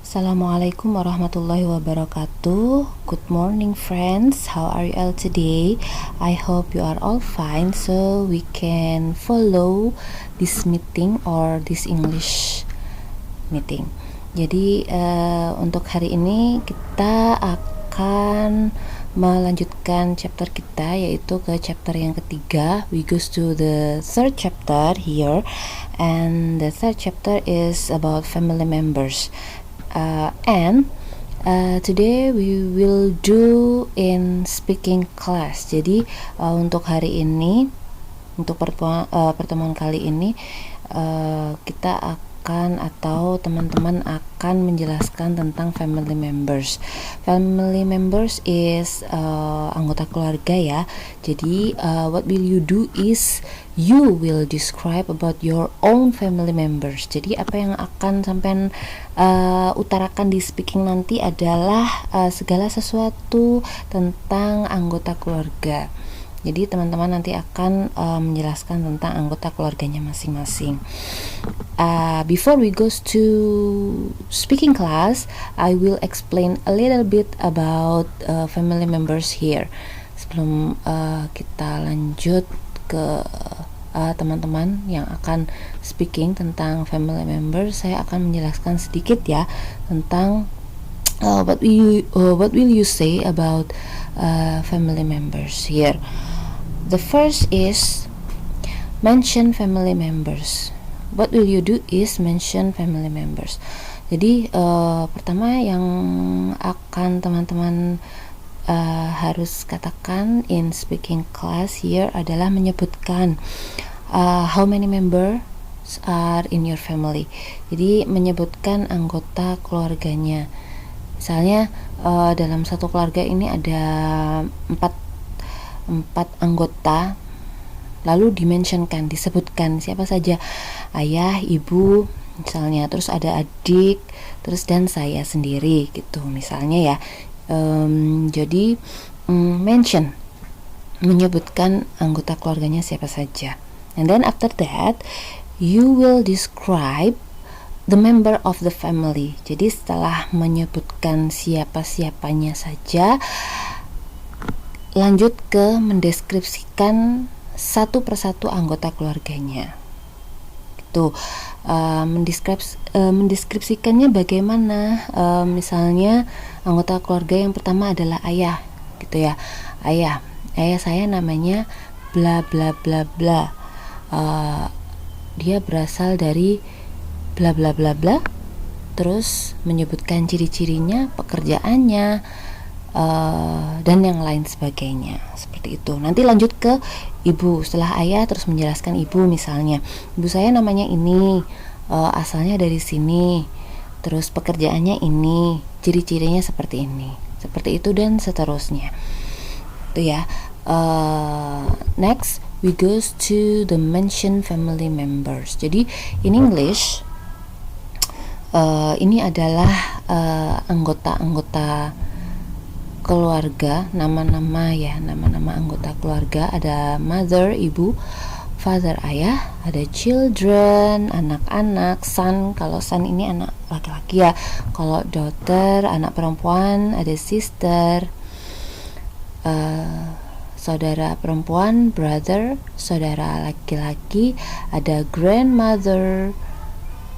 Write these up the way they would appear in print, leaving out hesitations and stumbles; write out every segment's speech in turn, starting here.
Assalamualaikum warahmatullahi wabarakatuh. Good morning friends, how are you all today? I hope you are all fine, so we can follow this meeting or this English meeting. Jadi untuk hari ini kita akan melanjutkan chapter kita, yaitu ke chapter yang ketiga. We goes to the third chapter here, and the third chapter is about family members. Today we will do in speaking class. Jadi untuk hari ini, untuk pertemuan kali ini, kita akan atau teman-teman akan menjelaskan tentang family members. Family members is anggota keluarga ya. Jadi what will you do is you will describe about your own family members. Jadi apa yang akan sampean utarakan di speaking nanti adalah segala sesuatu tentang anggota keluarga. Jadi teman-teman nanti akan menjelaskan tentang anggota keluarganya masing-masing. Before we go to speaking class, I will explain a little bit about family members here. Sebelum kita lanjut ke teman-teman yang akan speaking tentang family members, saya akan menjelaskan sedikit ya tentang what will you say about family members here. The first is mention family members. What will you do is mention family members. Jadi pertama yang akan teman-teman harus katakan in speaking class here adalah menyebutkan how many members are in your family. Jadi menyebutkan anggota keluarganya. Misalnya dalam satu keluarga ini ada empat anggota, lalu dimentionkan, disebutkan siapa saja, ayah, ibu misalnya, terus ada adik, terus dan saya sendiri gitu misalnya ya. Jadi mention, menyebutkan anggota keluarganya siapa saja, and then after that you will describe the member of the family. Jadi setelah menyebutkan siapa-siapanya saja, lanjut ke mendeskripsikan satu persatu anggota keluarganya. Itu mendeskripsikannya bagaimana? Misalnya anggota keluarga yang pertama adalah ayah, gitu ya. Ayah saya namanya bla bla bla bla. Dia berasal dari bla bla bla bla. Terus menyebutkan ciri-cirinya, pekerjaannya, dan yang lain sebagainya, seperti itu. Nanti lanjut ke ibu, setelah ayah terus menjelaskan ibu, misalnya ibu saya namanya ini, asalnya dari sini, terus pekerjaannya ini, ciri-cirinya seperti ini, seperti itu, dan seterusnya. Itu ya. Next we goes to the mention family members. Jadi in English ini adalah anggota-anggota keluarga, nama-nama anggota keluarga. Ada mother, ibu, father, ayah, ada children, anak-anak, son, kalau son ini anak laki-laki ya, kalau daughter, anak perempuan, ada sister, saudara perempuan, brother, saudara laki-laki, ada grandmother,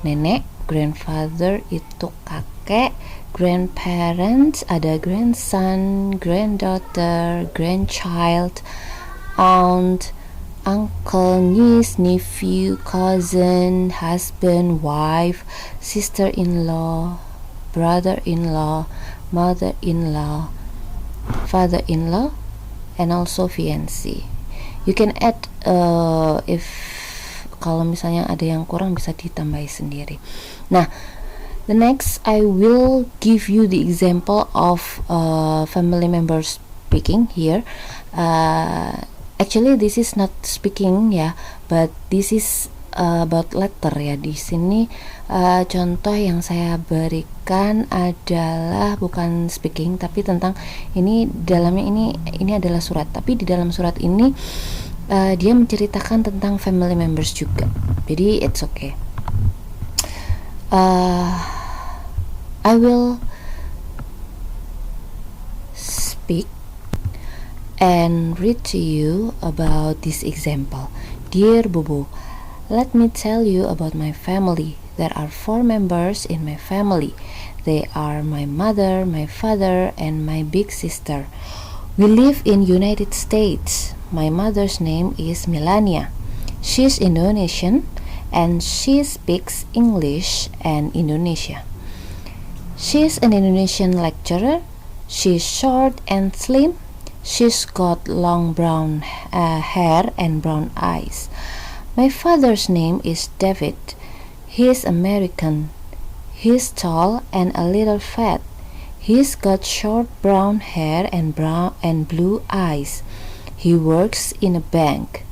nenek, grandfather itu kakek, grandparents, ada grandson, granddaughter, grandchild, aunt, uncle, niece, nephew, cousin, husband, wife, sister-in-law, brother-in-law, mother-in-law, father-in-law, and also fiancé. You can add if kalau misalnya ada yang kurang bisa ditambahi sendiri. Nah, the next I will give you the example of family members speaking here. Actually this is not speaking ya, but this is about letter ya. Di sini contoh yang saya berikan adalah bukan speaking tapi tentang ini, dalamnya ini adalah surat, tapi di dalam surat ini dia menceritakan tentang family members juga. Jadi it's okay. I will speak and read to you about this example. Dear Bubu, let me tell you about my family. There are 4 members in my family. They are my mother, my father, and my big sister. We live in United States. My mother's name is Melania. She's Indonesian and she speaks English and Indonesia. She's an Indonesian lecturer. She's short and slim. She's got long brown hair and brown eyes. My father's name is David. He's American. He's tall and a little fat. He's got short brown hair and blue eyes. He works in a bank.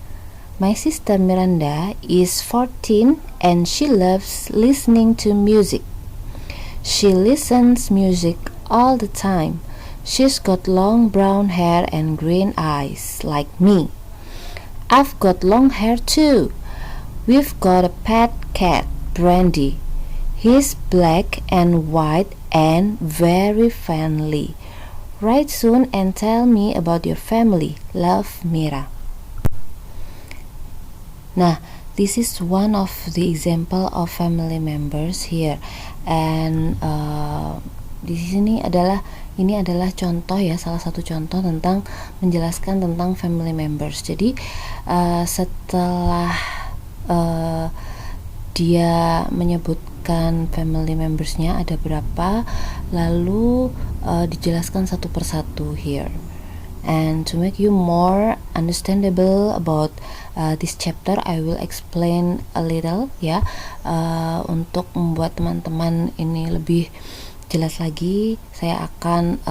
My sister Miranda is 14 and she loves listening to music. She listens music all the time. She's got long brown hair and green eyes like me. I've got long hair too. We've got a pet cat, Brandy. He's black and white and very friendly. Write soon and tell me about your family. Love, Mira. Nah, this is one of the example of family members here, and di sini ini adalah contoh ya, salah satu contoh tentang menjelaskan tentang family members. Jadi setelah dia menyebutkan family membersnya ada berapa, lalu dijelaskan satu persatu here. And to make you more understandable about this chapter, I will explain a little ya, untuk membuat teman-teman ini lebih jelas lagi. Saya akan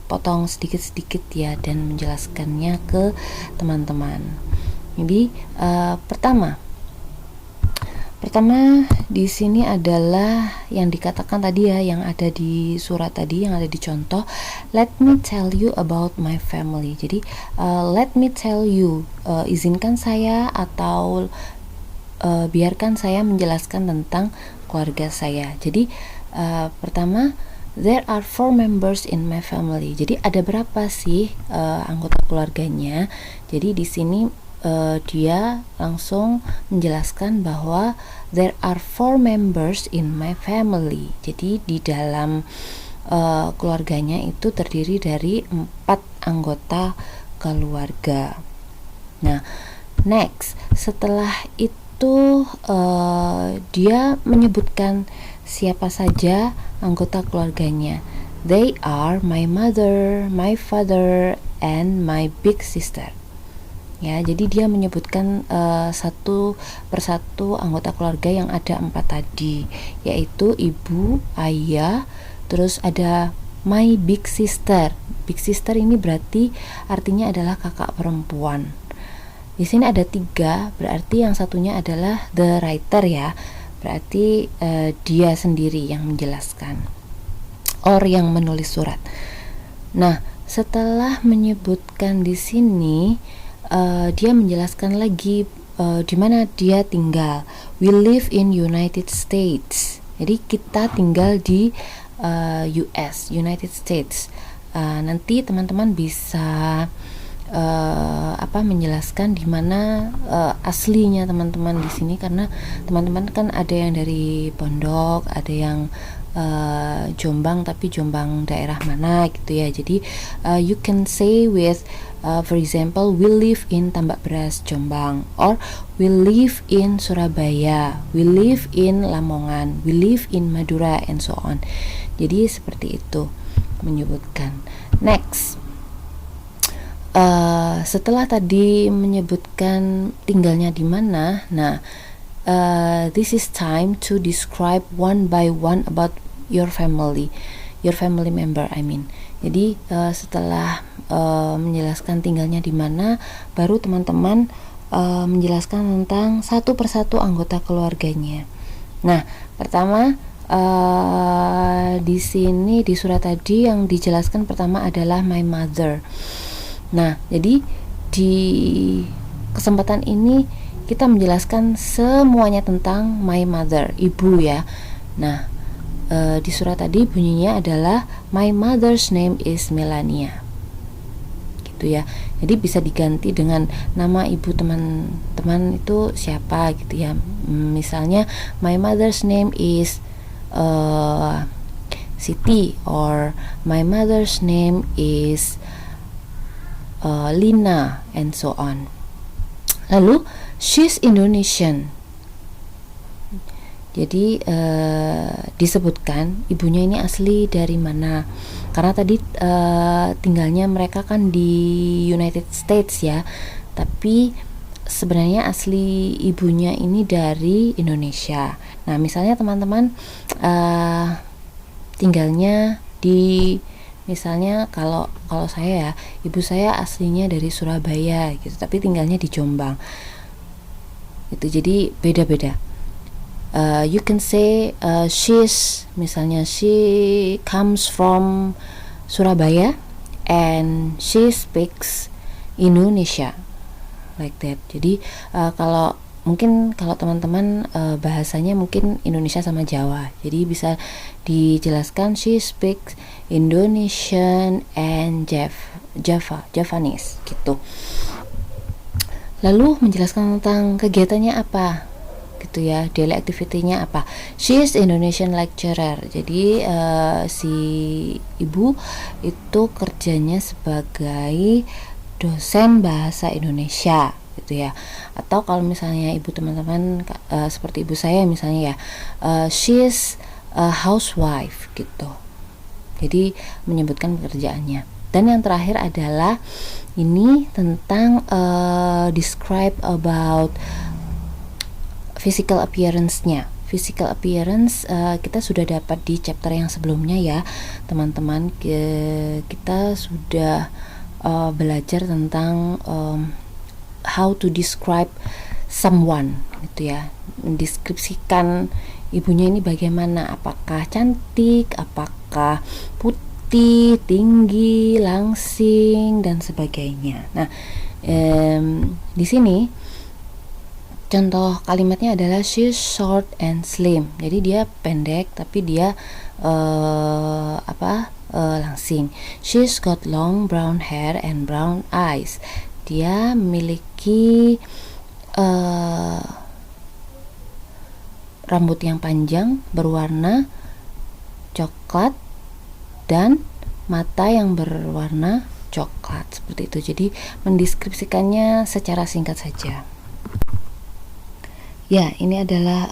potong sedikit-sedikit ya dan menjelaskannya ke teman-teman. Jadi Pertama di sini adalah yang dikatakan tadi ya, yang ada di surat tadi, yang ada di contoh. Let me tell you about my family. Jadi let me tell you, izinkan saya atau biarkan saya menjelaskan tentang keluarga saya. Jadi pertama, there are 4 members in my family. Jadi ada berapa sih anggota keluarganya? Jadi di sini dia langsung menjelaskan bahwa there are 4 members in my family. Jadi di dalam keluarganya itu terdiri dari 4 anggota keluarga. Nah, next, setelah itu dia menyebutkan siapa saja anggota keluarganya. They are my mother, my father, and my big sister. Ya, jadi dia menyebutkan satu persatu anggota keluarga yang ada 4 tadi, yaitu ibu, ayah, terus ada my big sister. Big sister ini berarti artinya adalah kakak perempuan. Di sini ada 3, berarti yang satunya adalah the writer ya, berarti dia sendiri yang menjelaskan or yang menulis surat. Nah, setelah menyebutkan di sini dia menjelaskan lagi di mana dia tinggal. We live in United States. Jadi kita tinggal di US, United States. Nanti teman-teman bisa menjelaskan di mana aslinya teman-teman di sini, karena teman-teman kan ada yang dari Pondok, ada yang Jombang, tapi Jombang daerah mana gitu ya. Jadi you can say with for example, we live in Tambak Beras, Jombang, or we live in Surabaya, we live in Lamongan, we live in Madura, and so on. Jadi seperti itu menyebutkan. Next, setelah tadi menyebutkan tinggalnya di mana, nah this is time to describe one by one about your family member, I mean. Jadi setelah menjelaskan tinggalnya di mana, baru teman-teman menjelaskan tentang satu persatu anggota keluarganya. Nah, pertama di sini di surat tadi yang dijelaskan pertama adalah my mother. Nah, jadi di kesempatan ini kita menjelaskan semuanya tentang my mother, ibu ya. Nah, di surat tadi bunyinya adalah my mother's name is Melania, gitu ya. Jadi bisa diganti dengan nama ibu teman-teman itu siapa gitu ya. Misalnya my mother's name is Siti, or my mother's name is Lina, and so on. Lalu she's Indonesian. Jadi disebutkan ibunya ini asli dari mana, karena tadi tinggalnya mereka kan di United States ya, tapi sebenarnya asli ibunya ini dari Indonesia. Nah, misalnya teman-teman tinggalnya di, misalnya kalau saya ya, ibu saya aslinya dari Surabaya gitu, tapi tinggalnya di Jombang. Itu jadi beda-beda. You can say misalnya she comes from Surabaya and she speaks Indonesia, like that. Jadi kalau teman-teman bahasanya mungkin Indonesia sama Jawa, jadi bisa dijelaskan she speaks Indonesian and Javanese gitu. Lalu menjelaskan tentang kegiatannya apa gitu ya, daily activity-nya apa. She is Indonesian lecturer. Jadi si ibu itu kerjanya sebagai dosen bahasa Indonesia gitu ya. Atau kalau misalnya ibu teman-teman seperti ibu saya misalnya ya, she is a housewife gitu. Jadi menyebutkan pekerjaannya. Dan yang terakhir adalah ini tentang describe about physical appearance-nya. Physical appearance kita sudah dapat di chapter yang sebelumnya ya teman-teman. Kita sudah belajar tentang how to describe someone gitu ya, mendeskripsikan ibunya ini bagaimana, apakah cantik, apakah putih, tinggi, langsing, dan sebagainya. Nah, di sini contoh kalimatnya adalah she's short and slim. Jadi dia pendek tapi dia langsing. She's got long brown hair and brown eyes. Dia memiliki rambut yang panjang berwarna coklat dan mata yang berwarna coklat, seperti itu. Jadi mendeskripsikannya secara singkat saja. Ya, ini adalah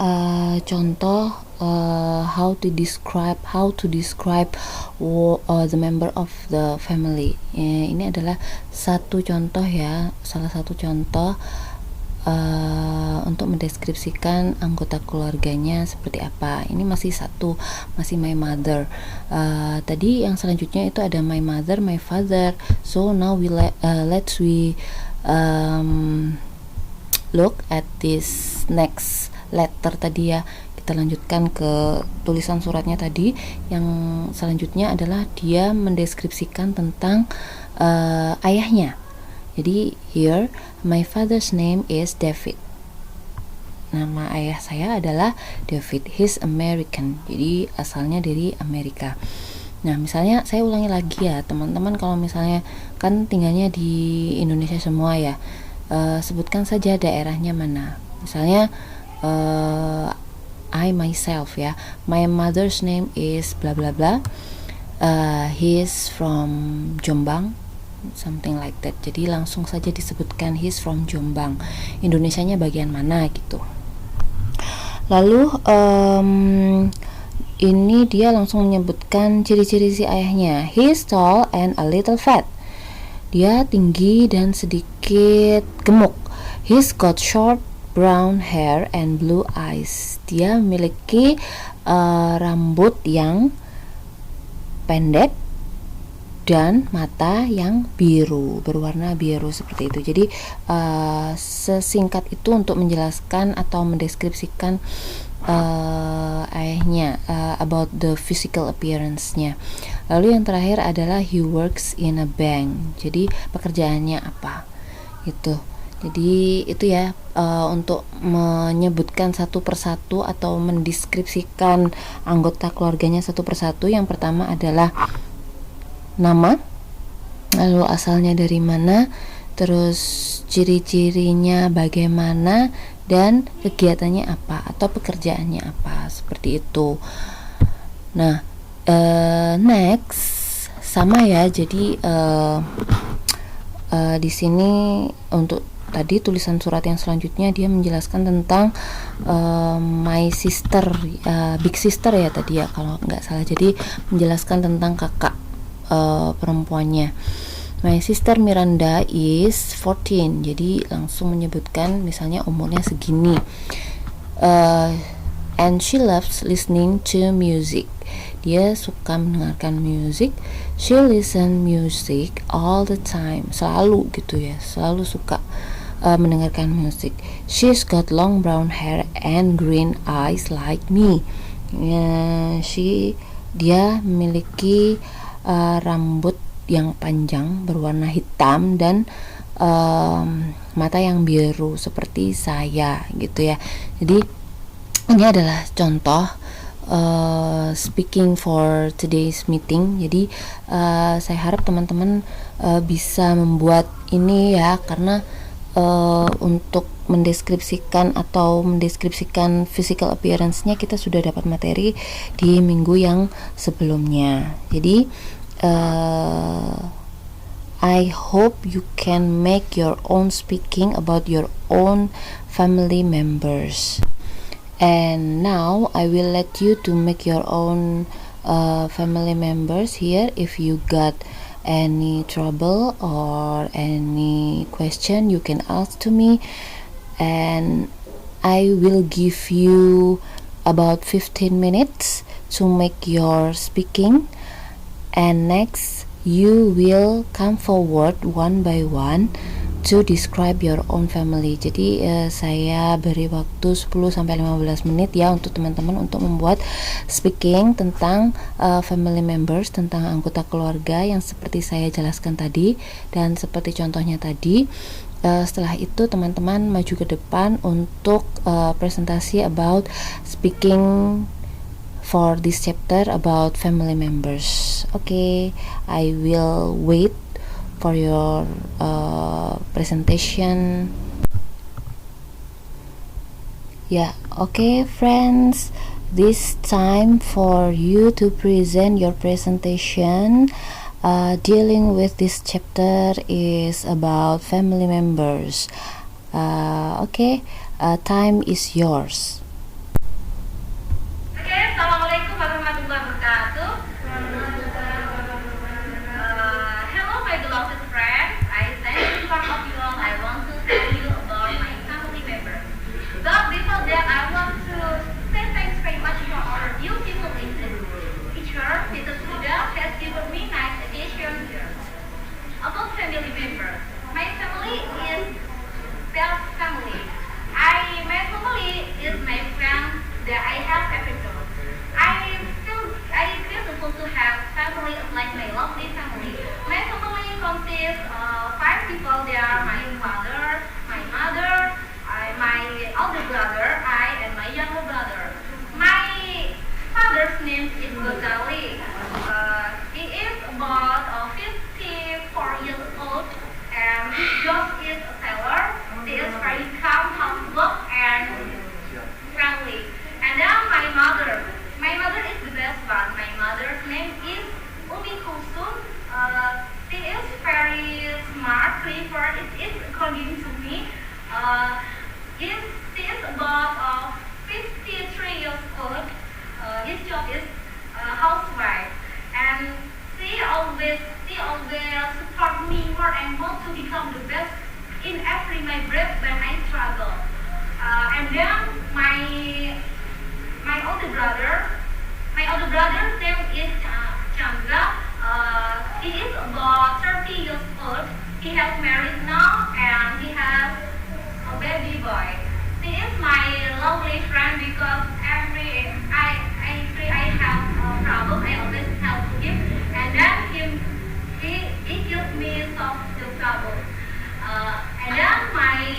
contoh how to describe the member of the family. Ini adalah satu contoh ya, salah satu contoh untuk mendeskripsikan anggota keluarganya seperti apa. Ini masih my mother. Tadi yang selanjutnya itu ada my mother, my father. So now let's look at this next letter tadi ya. Kita lanjutkan ke tulisan suratnya tadi. Yang selanjutnya adalah dia mendeskripsikan tentang ayahnya. Jadi here my father's name is David. Nama ayah saya adalah David. He's American. Jadi asalnya dari Amerika. Nah, misalnya saya ulangi lagi ya teman-teman, kalau misalnya kan tinggalnya di Indonesia semua ya, sebutkan saja daerahnya mana. Misalnya I myself ya, my mother's name is bla bla bla, he's from Jombang, something like that. Jadi langsung saja disebutkan he's from Jombang, Indonesianya bagian mana gitu. Lalu ini dia langsung menyebutkan ciri-ciri si ayahnya. He's tall and a little fat. Dia tinggi dan sedikit gemuk. He's got short brown hair and blue eyes. Dia memiliki rambut yang pendek dan mata yang biru, berwarna biru, seperti itu. Jadi sesingkat itu untuk menjelaskan atau mendeskripsikan ayahnya, about the physical appearance-nya. Lalu yang terakhir adalah he works in a bank. Jadi pekerjaannya apa? Gitu. Jadi itu ya, untuk menyebutkan satu persatu atau mendeskripsikan anggota keluarganya satu persatu. Yang pertama adalah nama, lalu asalnya dari mana, terus ciri-cirinya bagaimana, dan kegiatannya apa atau pekerjaannya apa, seperti itu. Nah, next sama ya. Jadi di sini untuk tadi tulisan surat yang selanjutnya dia menjelaskan tentang my sister, big sister ya tadi ya kalau nggak salah. Jadi menjelaskan tentang kakak perempuannya. My sister Miranda is 14. Jadi langsung menyebutkan misalnya umurnya segini. And she loves listening to music. Dia suka mendengarkan musik. She listen music all the time. Selalu gitu ya, selalu suka mendengarkan musik. She's got long brown hair and green eyes like me. Dia memiliki rambut yang panjang berwarna hitam dan mata yang biru seperti saya gitu ya. Jadi ini adalah contoh speaking for today's meeting. Jadi saya harap teman-teman bisa membuat ini ya, karena untuk mendeskripsikan physical appearance-nya kita sudah dapat materi di minggu yang sebelumnya. Jadi I hope you can make your own speaking about your own family members. And now I will let you to make your own family members here. If you got any trouble or any question, you can ask to me, and I will give you about 15 minutes to make your speaking, and next you will come forward one by one to describe your own family. Jadi saya beri waktu 10-15 menit ya untuk teman-teman untuk membuat speaking tentang family members, tentang anggota keluarga yang seperti saya jelaskan tadi dan seperti contohnya tadi. Setelah itu teman-teman maju ke depan untuk presentasi about speaking for this chapter about family members. Okay, I will wait for your presentation. Okay friends, this time for you to present your presentation dealing with this chapter is about family members. Time is yours. Assalamualaikum warahmatullahi wabarakatuh. Hello my beloved friends, I stand in front of you all. I want to tell you about my family members. But before that, I want to say thanks very much for our beautiful English teacher, Mrs. Huda, has given me nice education here. About family members, my family is Bell's family. My family is my friend that I have everything. I feel grateful to have family like my lovely family. My family consists of 5 people. They are my father, my mother, my older brother, I, and my younger brother. My father's name is Ghazali. He is about 54 years old, and his job is a sailor. He is very calm, humble, and friendly. And then my mother is the best one. My mother's name is Umi Kulsum. She is very smart, clever. It is according to me. She is about 53 years old. His job is housewife, and she always support me more and more to become the best in every my breath when I struggle. And then my older brother's name is Chandra. He is about 30 years old. He has married now and he has a baby boy. He is my lovely friend because every I have a problem, I always help him, and then he gives me solve the problem. And then my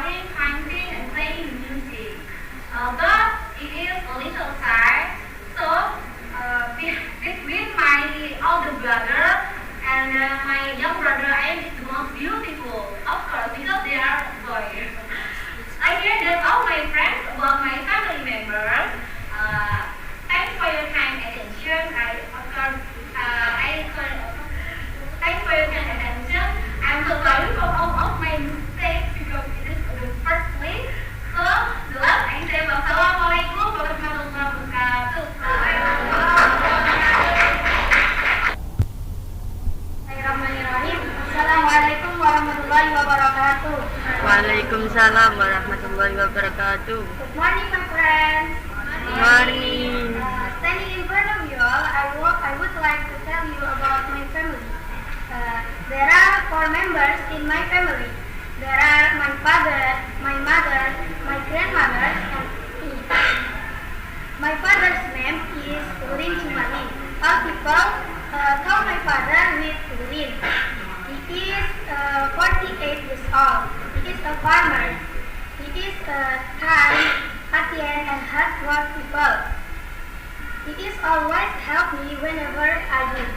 drawing, painting, and playing music. But it is a little shy, so between my older brother and my young brother, I am the most beautiful, of course, because they are boys. I hear that all my friends about my family members. Thanks for your kind attention. Thanks for your kind attention. I'm so sorry for all of my mistakes because it is the first place. So, the last thing saya wassalamualaikum warahmatullahi wabarakatuh. Bismillahirrahmanirrahim. Assalamualaikum warahmatullahi wabarakatuh. Waalaikumsalam warahmatullahi wabarakatuh. Good morning, my friends. Morning. Standing in front of you all, I would like to tell you about my family. There are 4 members in my family. There are my father, my mother, my grandmother, and me. My father's name is Urin Cumani. All people call my father with Urin. He is 48 years old. He is a farmer. He is a kind, hard-working, and hard-work people. He is always help me whenever I need.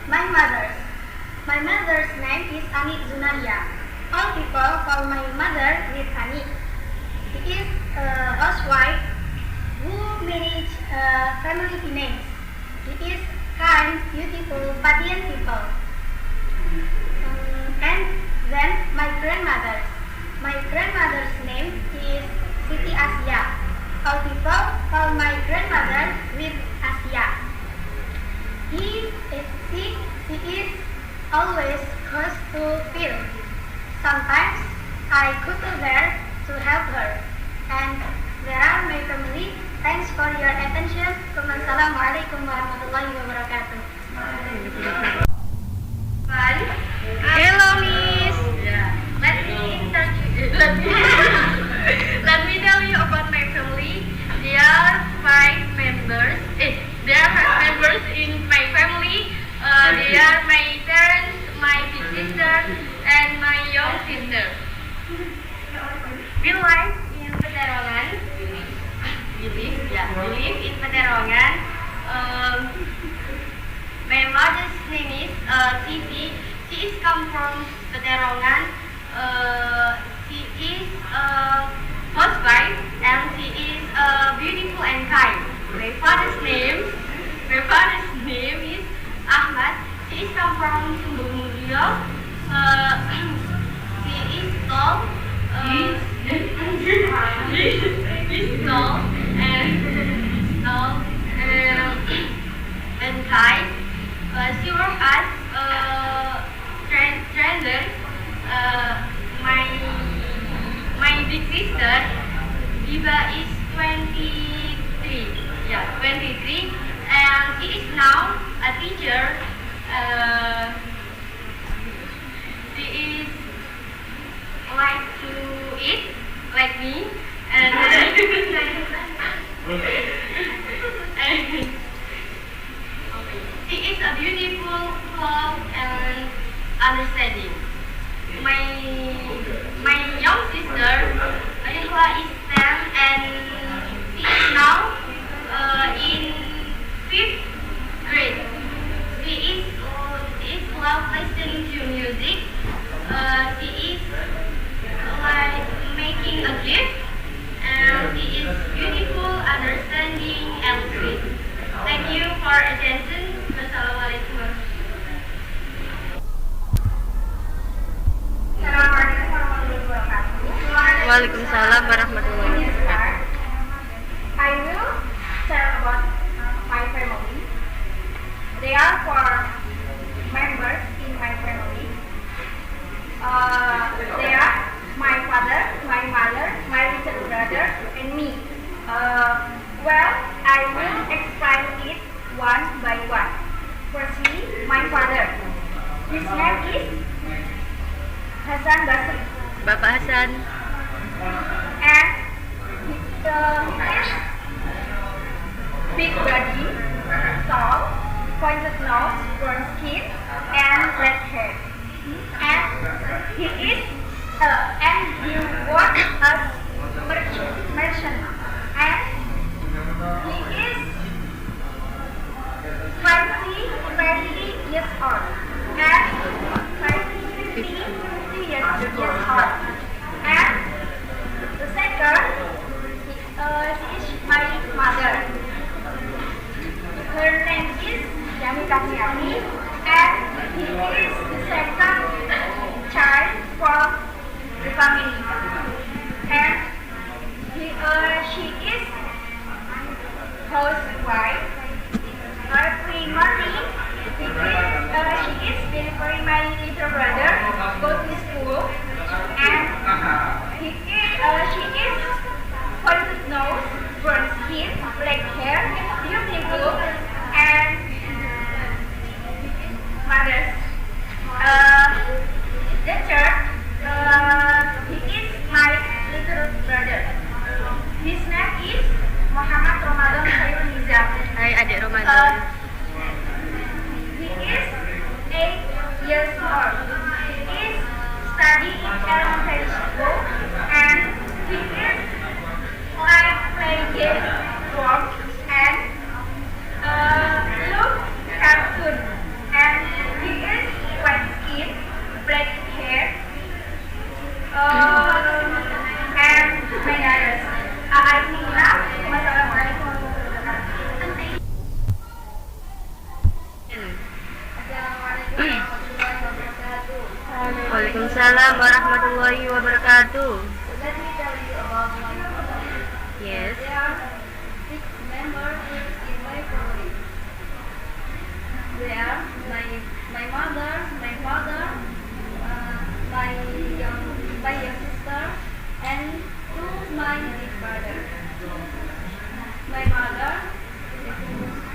My mother's name is Ani Zunaria. All people call my mother with Ani. She is a housewife who manage family finance. She is kind, beautiful, patient people. And then my grandmother. My grandmother's name is Siti Asia. All people call my grandmother with Asia. She is sick. She is always close to field. Sometimes I go to there to help her. And there are my family. Thanks for your attention. Assalamualaikum warahmatullahi wabarakatuh. Hello, Miss. Let me tell you about my family. There are 5 members. There are 5 members in my family. They are my parents, my big sister, and my young sister. We live in Peterongan. We live in Peterongan. My mother's name is Siti. She is come from Peterongan. She is a housewife and she is beautiful and kind. My father's name is Ahmad. She is come from Sumber Mulia. She is tall. And kind. She works as trainer. My big sister Diva is 23. Yeah, 23, and she is now a teacher. She is like to eat like me, and she is a beautiful, calm, and understanding. My young sister Adela is 10 and she is now in 5th grade. She is love listening to music. She is like making a gift, and she is beautiful, understanding, and sweet. Thank you for attention. Wassalamualaikum Waalaikumsalam warahmatullahi wabarakatuh. I will tell about my family. There are 4 members in my family. They are my father, my mother, my little brother, and me. Well, I will explain it one by one. Firstly, my father. His name is Hasan Basri. Bapak Hasan. And his big body, tall, pointed nose, brown skin, and red hair. And he merchant, and he is 20 years old, and 50 years old, and the second, she is my mother. Her name is Yami Kasiani, and he is the second child from the family. And she is housewife. Every morning, she is delivering my little brother go to school, and she is pointed nose, brown skin, black hair, beautiful, and mother's. The third, he is my little brother. His name is Muhammad Ramadan Khairul Nizam. Hai adik Ramadan. He is 8 years old. He is studying in elementary school, and he is like play game, work, and look cartoon. And he is white skin, black hair, and manners. I think now. Wassalamualaikum warahmatullahi wabarakatuh. Assalamualaikum warahmatullahi wabarakatuh. Waalaikumsalam warahmatullahi wabarakatuh. Let me tell you about my family. Yes. There are 6 members in my family. They are my mother, my father, my young sister, and 2 my big brother. My mother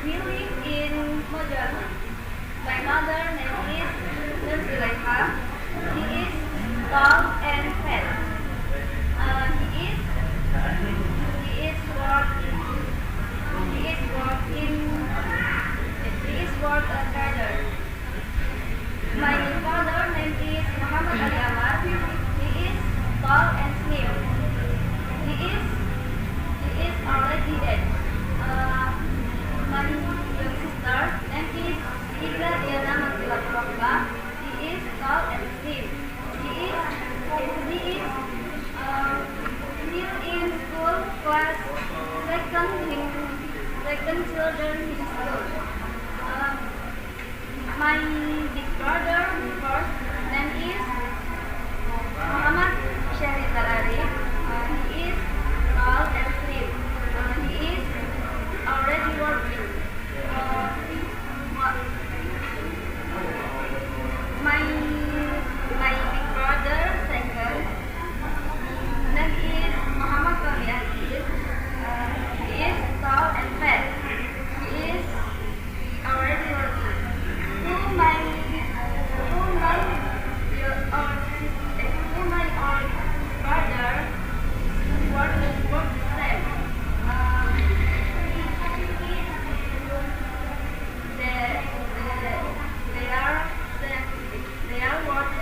we live in Mojali. My mother name is Nursulaiha. He is tall and fat. He is work a trader. My father name is Muhammad Ali Amar. He is tall and slim. He is already dead. My young sister name is Ida Diana Matilak Rokba. He is tall and slim. He is still in school class second children in school. My big brother first name is Muhammad Syahid Talari. He is tall and slim. He is already working. My big brother second name is Muhammad Kami Aziz. He is tall and fat. He is already working. Who my old brother work the same. They are work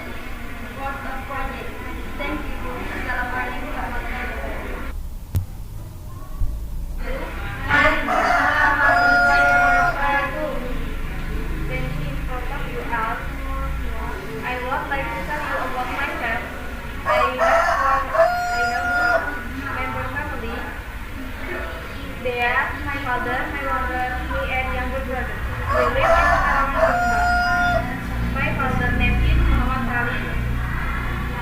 a project. Thank you. Assalamualaikum warahmatullahi wabarakatuh. I would like to tell you about myself. I have one member family. They are my father, my mother, me, and younger brother. We live in Karawang. My father name is Muhammad Ali.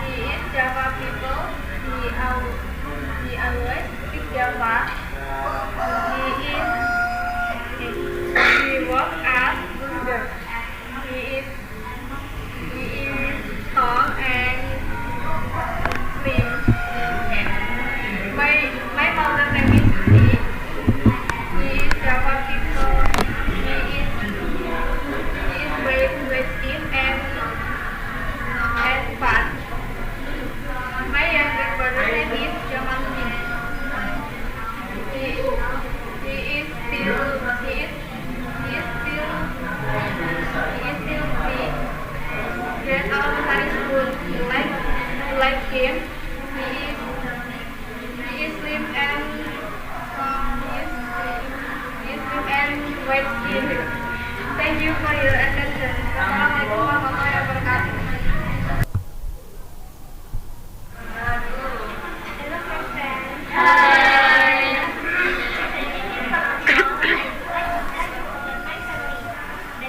He is Java people. He always speak Java. He works as builder. He is tall and slim. My mother name is Sri. He is Java people. He is very slim and fat. My younger brother name is Jamal Singh. They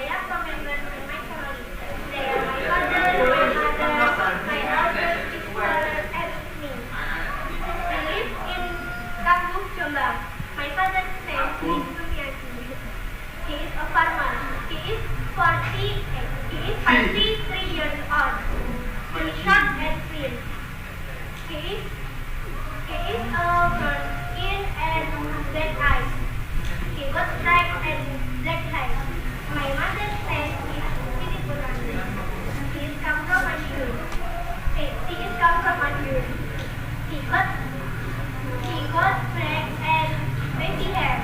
are from members in my family. They are my father, my mother, my elder sister, and me. We live in Kampung Jombang. My father's name is Sumiati. He is a farmer. He is 43 years old. He is short and thin. He is a brown skin and black eyes. He got black and black hair. My mother's name is Siti Purani. She is come from Madiun. She is come from Madiun. He got black and wavy hair.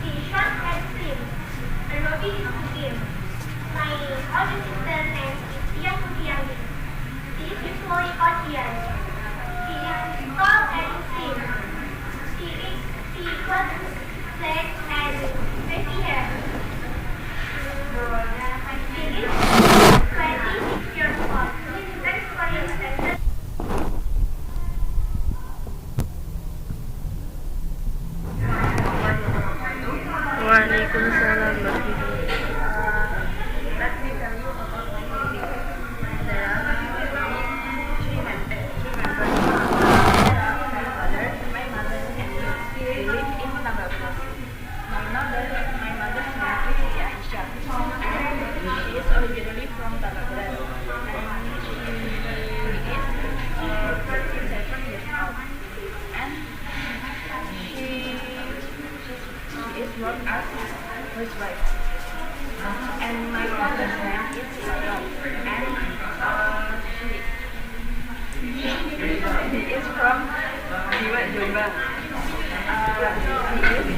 He is short and thin. Her hobby is cooking. My older sister's name is Tia Putiani. She is usually Austrian. She is tall and thin. She got black and wavy hair. She is 26 years old. Thanks for your attention. Waalaikumsalam warahmatullahi. Let me tell you about my family. There are three members. My father, my mother, and me. We live in Tambaklas. My mother's name is Siti Aisyah, and she is originally from Tambaklas. And she is 37 years old. And she is worked as housewife. And my father's name is Sayal, and he is from Jiwa Jombang. He is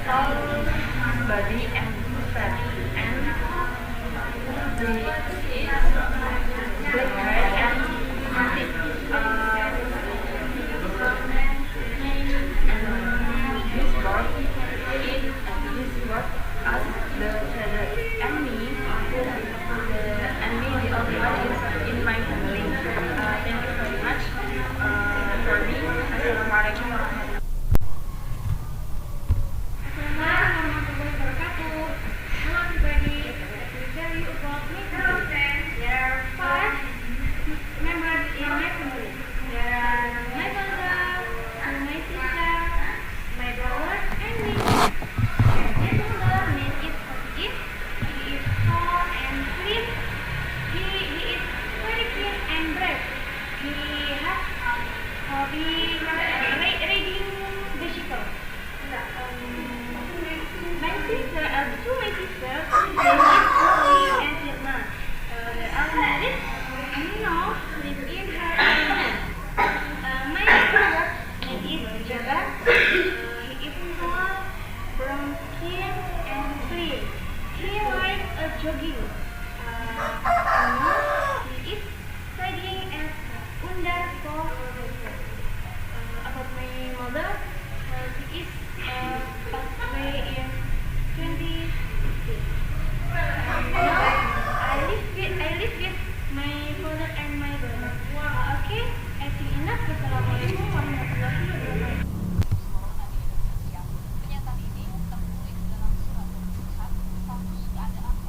tall, body and fat, and he is black hair and cantik. His work as the trader, and me the only one is in my family. Thank you very much for me. Assalamualaikum warahmatullahi wabarakatuh.